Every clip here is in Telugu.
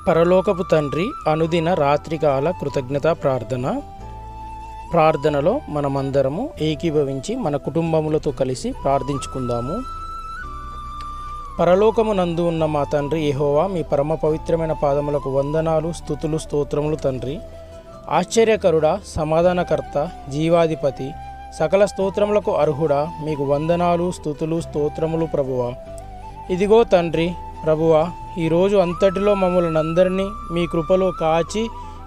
పరలోకపు తండ్రి అనుదిన రాత్రికాల కృతజ్ఞతా ప్రార్థనలో మనమందరము ఏకీభవించి మన కుటుంబములతో కలిసి ప్రార్థించుకుందాము. పరలోకము నందు ఉన్న మా తండ్రి యెహోవా, మీ పరమ పవిత్రమైన పాదములకు వందనాలు, స్తుతులు, స్తోత్రములు తండ్రి. ఆశ్చర్యకరుడా, సమాధానకర్త, జీవాధిపతి, సకల స్తోత్రములకు అర్హుడా, మీకు వందనాలు, స్తుతులు, స్తోత్రములు ప్రభువా. ఇదిగో తండ్రి ప్రభువా, ఈరోజు అంతటిలో మమ్మల్ని అందరినీ మీ కృపలో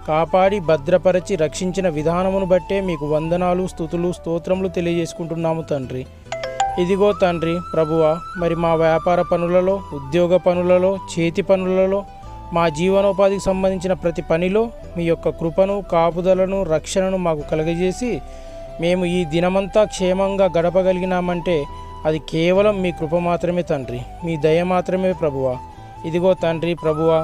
కాపాడి భద్రపరచి రక్షించిన విధానమును బట్టే మీకు వందనాలు, స్తుతులు, స్తోత్రములు తెలియజేసుకుంటున్నాము తండ్రి. ఇదిగో తండ్రి ప్రభువా, మరి మా వ్యాపార పనులలో, ఉద్యోగ పనులలో, చేతి పనులలో, మా జీవనోపాధికి సంబంధించిన ప్రతి పనిలో మీ యొక్క కృపను, కాపుదలను, రక్షణను మాకు కలుగజేసి మేము ఈ దినమంతా క్షేమంగా గడపగలిగినామంటే అది కేవలం మీ కృప మాత్రమే తండ్రి, మీ దయ మాత్రమే ప్రభువా. ఇదిగో తండ్రి ప్రభువా,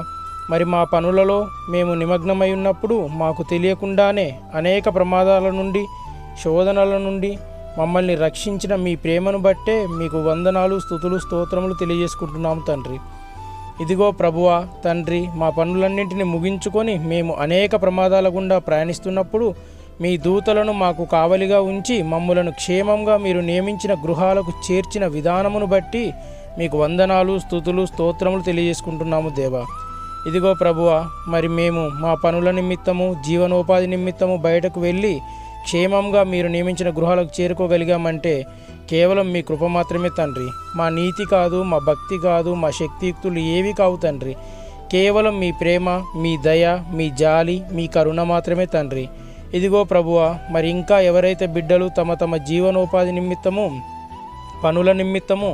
మరి మా పనులలో మేము నిమగ్నమై ఉన్నప్పుడు మాకు తెలియకుండానే అనేక ప్రమాదాల నుండి, శోధనల నుండి మమ్మల్ని రక్షించిన మీ ప్రేమను బట్టే మీకు వందనాలు, స్తుతులు, స్తోత్రములు తెలియజేసుకుంటున్నాము తండ్రి. ఇదిగో ప్రభువా తండ్రి, మా పనులన్నింటినీ ముగించుకొని మేము అనేక ప్రమాదాల గుండా ప్రయాణిస్తున్నప్పుడు మీ దూతలను మాకు కావలిగా ఉంచి మమ్ములను క్షేమంగా మీరు నియమించిన గృహాలకు చేర్చిన విధానమును బట్టి మీకు వందనాలు, స్తుతులు, స్తోత్రములు తెలియజేసుకుంటున్నాము దేవా. ఇదిగో ప్రభువా, మరి మేము మా పనుల నిమిత్తము, జీవనోపాధి నిమిత్తము బయటకు వెళ్ళి క్షేమంగా మీరు నియమించిన గృహాలకు చేరుకోగలిగామంటే కేవలం మీ కృప మాత్రమే తండ్రి. మా నీతి కాదు, మా భక్తి కాదు, మా శక్తియుక్తులు ఏవి కావు తండ్రి. కేవలం మీ ప్రేమ, మీ దయ, మీ జాలి, మీ కరుణ మాత్రమే తండ్రి. ఇదిగో ప్రభువా, మరి ఇంకా ఎవరైతే బిడ్డలు తమ జీవనోపాధి నిమిత్తము, పనుల నిమిత్తము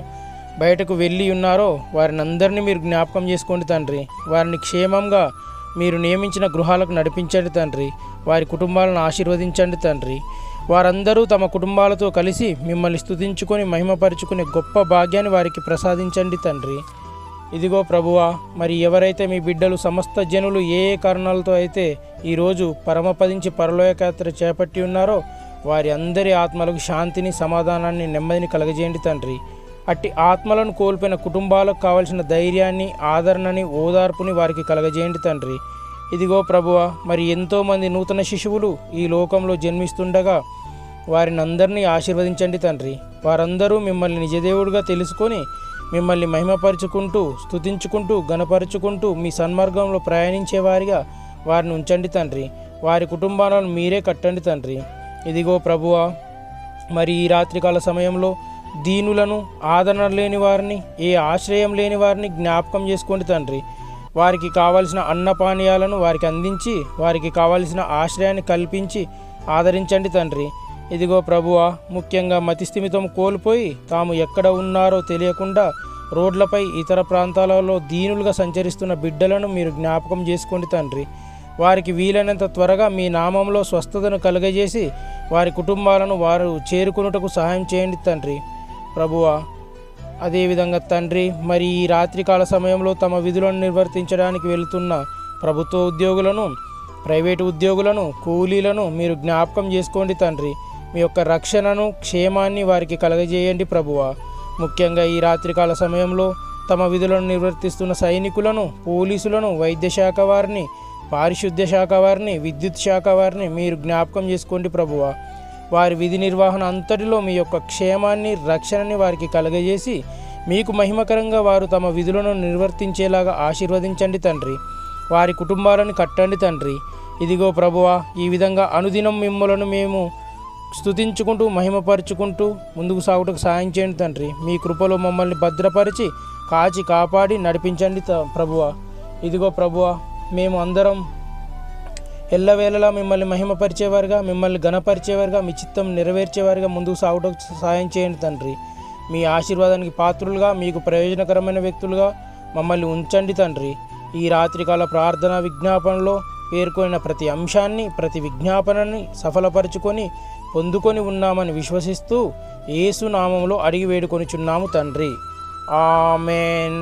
బయటకు వెళ్ళి ఉన్నారో వారిని అందరినీ మీరు జ్ఞాపకం చేసుకోండి తండ్రి. వారిని క్షేమంగా మీరు నియమించిన గృహాలకు నడిపించండి తండ్రి. వారి కుటుంబాలను ఆశీర్వదించండి తండ్రి. వారందరూ తమ కుటుంబాలతో కలిసి మిమ్మల్ని స్తుతించుకొని మహిమపరుచుకునే గొప్ప భాగ్యాన్ని వారికి ప్రసాదించండి తండ్రి. ఇదిగో ప్రభువా, మరి ఎవరైతే మీ బిడ్డలు సమస్త జనులు ఏ కారణాలతో అయితే ఈరోజు పరమపదించి పరలోకయాత్ర చేపట్టి ఉన్నారో వారి అందరి ఆత్మలకు శాంతిని, సమాధానాన్ని, నెమ్మదిని కలగజేయండి తండ్రి. అట్టి ఆత్మలను కోల్పోయిన కుటుంబాలకు కావలసిన ధైర్యాన్ని, ఆదరణని, ఓదార్పుని వారికి కలగజేయండి తండ్రి. ఇదిగో ప్రభువా, మరి ఎంతోమంది నూతన శిశువులు ఈ లోకంలో జన్మిస్తుండగా వారిని అందరినీ ఆశీర్వదించండి తండ్రి. వారందరూ మిమ్మల్ని నిజదేవుడిగా తెలుసుకొని మిమ్మల్ని మహిమపరుచుకుంటూ, స్తుతించుకుంటూ, గణపరుచుకుంటూ మీ సన్మార్గంలో ప్రయాణించేవారిగా వారిని ఉంచండి తండ్రి. వారి కుటుంబాలను మీరే కట్టండి తండ్రి. ఇదిగో ప్రభువా, మరి ఈ రాత్రికాల సమయంలో దీనులను, ఆదరణ లేని వారిని, ఏ ఆశ్రయం లేని వారిని జ్ఞాపకం చేసుకోండి తండ్రి. వారికి కావలసిన అన్నపానీయాలను వారికి అందించి వారికి కావలసిన ఆశ్రయాన్ని కల్పించి ఆదరించండి తండ్రి. ఇదిగో ప్రభువా, ముఖ్యంగా మతిస్థిమితం కోల్పోయి తాము ఎక్కడ ఉన్నారో తెలియకుండా రోడ్లపై, ఇతర ప్రాంతాలలో దీనులుగా సంచరిస్తున్న బిడ్డలను మీరు జ్ఞాపకం చేసుకోండి తండ్రి. వారికి వీలైనంత త్వరగా మీ నామంలో స్వస్థతను కలుగజేసి వారి కుటుంబాలను వారు చేరుకున్నటకు సహాయం చేయండి తండ్రి. ప్రభువా, అదేవిధంగా తండ్రి, మరి ఈ రాత్రికాల సమయంలో తమ విధులను నిర్వర్తించడానికి వెళుతున్న ప్రభుత్వ ఉద్యోగులను, ప్రైవేటు ఉద్యోగులను, కూలీలను మీరు జ్ఞాపకం చేసుకోండి తండ్రి. మీ యొక్క రక్షణను, క్షేమాన్ని వారికి కలగజేయండి ప్రభువా. ముఖ్యంగా ఈ రాత్రికాల సమయంలో తమ విధులను నిర్వర్తిస్తున్న సైనికులను, పోలీసులను, వైద్య శాఖ వారిని, పారిశుద్ధ్య శాఖ వారిని, విద్యుత్ శాఖ వారిని మీరు జ్ఞాపకం చేసుకోండి ప్రభువా. వారి విధి నిర్వహణ అంతటిలో మీ యొక్క క్షేమాన్ని, రక్షణని వారికి కలగజేసి మీకు మహిమకరంగా వారు తమ విధులను నిర్వర్తించేలాగా ఆశీర్వదించండి తండ్రి. వారి కుటుంబాలను కట్టండి తండ్రి. ఇదిగో ప్రభువా, ఈ విధంగా అనుదినం మిమ్మలను మేము స్తుతించుకుంటూ, మహిమపరుచుకుంటూ ముందుకు సాగుటకు సాయం చేయండి తండ్రి. మీ కృపలో మమ్మల్ని భద్రపరిచి కాపాడి నడిపించండి ప్రభువా. ఇదిగో ప్రభువా, మేము అందరం ఎల్లవేళలా మిమ్మల్ని మహిమపరిచేవారుగా, మిమ్మల్ని ఘనపరిచేవారుగా, మీ చిత్తం నెరవేర్చేవారుగా ముందుకు సాగుటకు సాయం చేయండి తండ్రి. మీ ఆశీర్వాదానికి పాత్రులుగా, మీకు ప్రయోజనకరమైన వ్యక్తులుగా మమ్మల్ని ఉంచండి తండ్రి. ఈ రాత్రికాల ప్రార్థన విజ్ఞాపనలో పేర్కొన్న ప్రతి అంశాన్ని, ప్రతి విజ్ఞాపనని సఫలపరుచుకొని పొందుకొని ఉన్నామని విశ్వసిస్తూ యేసు నామములో అడిగి వేడుకొనిచున్నాము తండ్రి. ఆమేన్.